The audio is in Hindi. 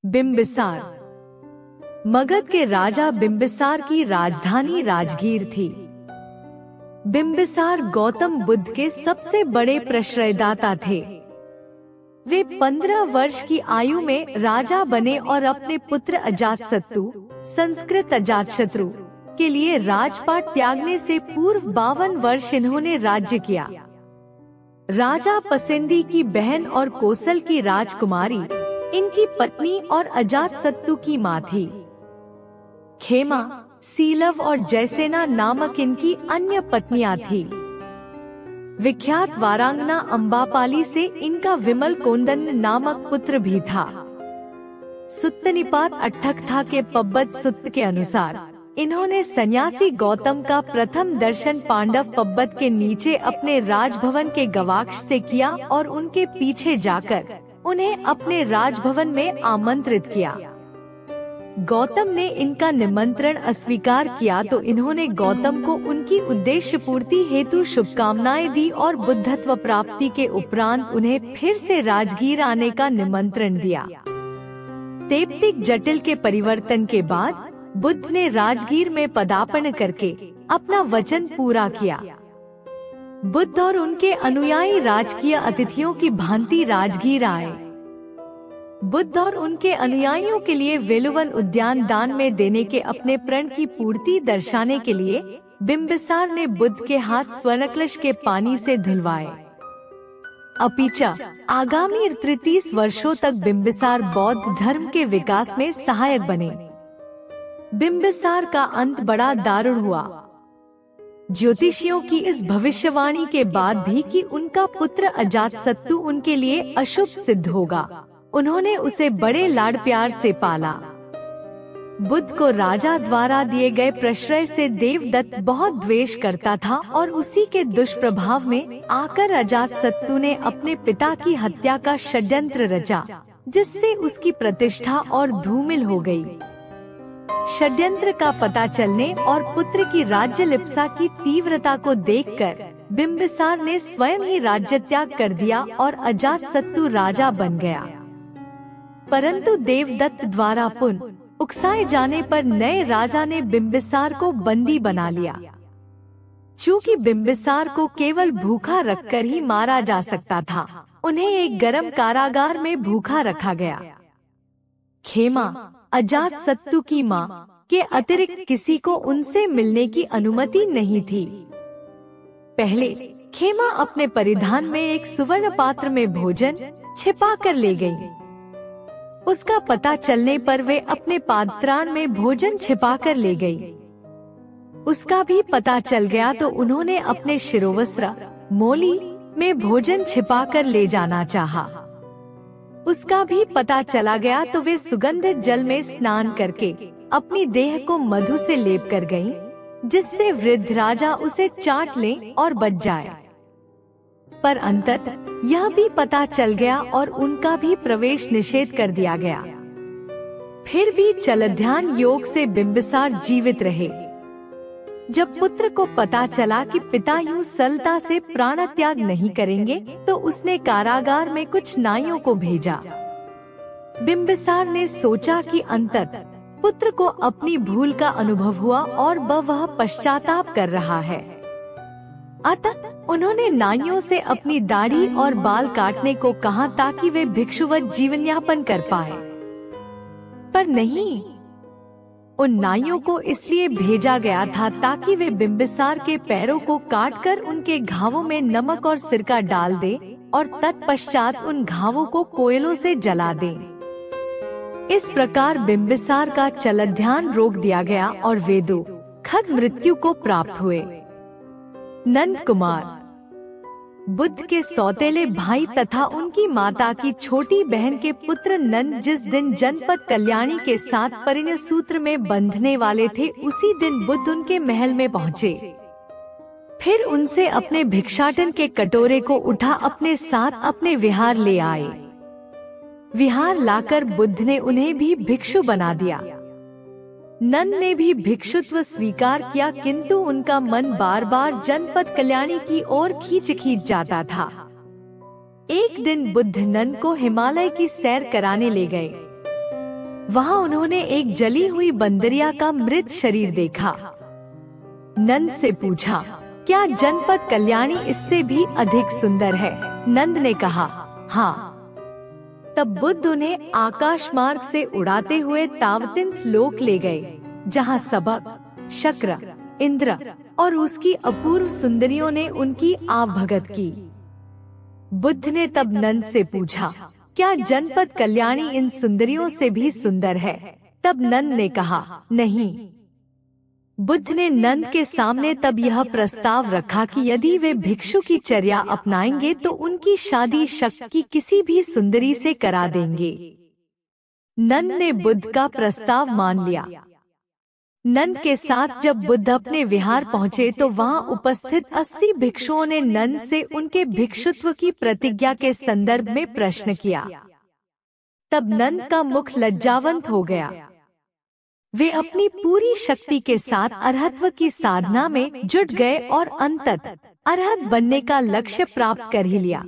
बिंबिसार। मगध के राजा बिंबिसार की राजधानी राजगीर थी। बिंबिसार गौतम बुद्ध के सबसे बड़े प्रश्रयदाता थे। वे 15 वर्ष की आयु में राजा बने और अपने पुत्र अजातशत्रु, संस्कृत अजातशत्रु, के लिए राजपाट त्यागने से पूर्व 52 वर्ष इन्होंने राज्य किया। राजा पसेंदी की बहन और कोसल की राजकुमारी इनकी पत्नी और अजातशत्रु की माँ थी। खेमा, सीलव और जयसेना नामक इनकी अन्य पत्नियां थी। विख्यात वारांगना अम्बापाली से इनका विमल कोंडन नामक पुत्र भी था। सुत्तनिपात अट्ठकथा के पब्बत सुत्त के अनुसार इन्होंने सन्यासी गौतम का प्रथम दर्शन पांडव पब्बत के नीचे अपने राजभवन के गवाक्ष से किया और उनके पीछे जाकर उन्हें अपने राजभवन में आमंत्रित किया। गौतम ने इनका निमंत्रण अस्वीकार किया तो इन्होंने गौतम को उनकी उद्देश्य पूर्ति हेतु शुभकामनाएं दी और बुद्धत्व प्राप्ति के उपरांत उन्हें फिर से राजगीर आने का निमंत्रण दिया। तैप्तिक जटिल के परिवर्तन के बाद बुद्ध ने राजगीर में पदार्पण करके अपना वचन पूरा किया। बुद्ध और उनके अनुयायी राजकीय अतिथियों की भांति राजगीर आए। बुद्ध और उनके अनुयायियों के लिए वेलुवन उद्यान दान में देने के अपने प्रण की पूर्ति दर्शाने के लिए बिंबिसार ने बुद्ध के हाथ स्वर्णकलश के पानी से धुलवाए। अपिचा आगामी 33 वर्षों तक बिंबिसार बौद्ध धर्म के विकास में सहायक बने। बिंबिसार का अंत बड़ा दारुण हुआ। ज्योतिषियों की इस भविष्यवाणी के बाद भी कि उनका पुत्र अजातशत्रु उनके लिए अशुभ सिद्ध होगा, उन्होंने उसे बड़े लाड प्यार से पाला। बुद्ध को राजा द्वारा दिए गए प्रश्रय से देवदत्त बहुत द्वेष करता था और उसी के दुष्प्रभाव में आकर अजातशत्रु ने अपने पिता की हत्या का षड्यंत्र रचा, जिससे उसकी प्रतिष्ठा और धूमिल हो गई। षड्यंत्र का पता चलने और पुत्र की राज्य लिप्सा की तीव्रता को देखकर बिंबिसार ने स्वयं ही राज्य त्याग कर दिया और अजातशत्रु राजा बन गया। परंतु देवदत्त द्वारा पुनः उकसाए जाने पर नए राजा ने बिंबिसार को बंदी बना लिया। चूँकि बिंबिसार को केवल भूखा रखकर ही मारा जा सकता था, उन्हें एक गर्म कारागार में भूखा रखा गया। खेमा, अजातशत्रु की माँ के अतिरिक्त किसी को उनसे मिलने की अनुमति नहीं थी। पहले खेमा अपने परिधान में एक सुवर्ण पात्र में भोजन छिपा कर ले गई। उसका पता चलने पर वे अपने पात्राण में भोजन छिपा कर ले गई। उसका भी पता चल गया तो उन्होंने अपने शिरोवस्त्र मोली में भोजन छिपा कर ले जाना चाहा। उसका भी पता चला गया तो वे सुगंधित जल में स्नान करके अपनी देह को मधु से लेप कर गईं, जिससे वृद्ध राजा उसे चाट ले और बच जाए। पर अंततः यह भी पता चल गया और उनका भी प्रवेश निषेध कर दिया गया। फिर भी चलध्यान योग से बिंबिसार जीवित रहे। जब पुत्र को पता चला कि पिता यूं सरलता से प्राण त्याग नहीं करेंगे तो उसने कारागार में कुछ नाइयों को भेजा। बिंबिसार ने सोचा कि अंततः पुत्र को अपनी भूल का अनुभव हुआ और वह पश्चाताप कर रहा है। अतः उन्होंने नाइयों से अपनी दाढ़ी और बाल काटने को कहा ताकि वे भिक्षुवत जीवन यापन कर पाए। पर नहीं, उन नाइयों को इसलिए भेजा गया था ताकि वे बिंबिसार के पैरों को काटकर उनके घावों में नमक और सिरका डाल दे और तत्पश्चात उन घावों को कोयलों से जला दें। इस प्रकार बिंबिसार का चलध्यान रोक दिया गया और वे दुखद मृत्यु को प्राप्त हुए। नंद कुमार बुद्ध के सौतेले भाई तथा उनकी माता की छोटी बहन के पुत्र नंद जिस दिन जनपद कल्याणी के साथ परिणय सूत्र में बंधने वाले थे, उसी दिन बुद्ध उनके महल में पहुँचे। फिर उनसे अपने भिक्षाटन के कटोरे को उठा अपने साथ अपने विहार ले आए। विहार लाकर बुद्ध ने उन्हें भी भिक्षु बना दिया। नंद ने भी भिक्षुत्व स्वीकार किया, किंतु उनका मन बार बार जनपद कल्याणी की ओर खींच जाता था। एक दिन बुद्ध नंद को हिमालय की सैर कराने ले गए। वहाँ उन्होंने एक जली हुई बंदरिया का मृत शरीर देखा। नंद से पूछा, क्या जनपद कल्याणी इससे भी अधिक सुंदर है? नंद ने कहा, हाँ। तब बुद्ध उन्हें आकाश मार्ग से उड़ाते हुए तावतिंस लोक ले गए, जहाँ सबक, शक्र, इंद्र और उसकी अपूर्व सुंदरियों ने उनकी आवभगत की। बुद्ध ने तब नंद से पूछा, क्या जनपद कल्याणी इन सुंदरियों से भी सुंदर है? तब नंद ने कहा, नहीं। बुद्ध ने नंद के सामने तब यह प्रस्ताव रखा कि यदि वे भिक्षु की चर्या अपनाएंगे तो उनकी शादी शक की किसी भी सुंदरी से करा देंगे। नंद ने बुद्ध का प्रस्ताव मान लिया। नंद के साथ जब बुद्ध अपने विहार पहुँचे तो वहाँ उपस्थित 80 भिक्षुओं ने नंद से उनके भिक्षुत्व की प्रतिज्ञा के संदर्भ में प्रश्न किया। तब नंद का मुख लज्जावंत हो गया। वे अपनी पूरी शक्ति के साथ अरहत्व की साधना में जुट गए और अंततः अरहत बनने का लक्ष्य प्राप्त कर ही लिया।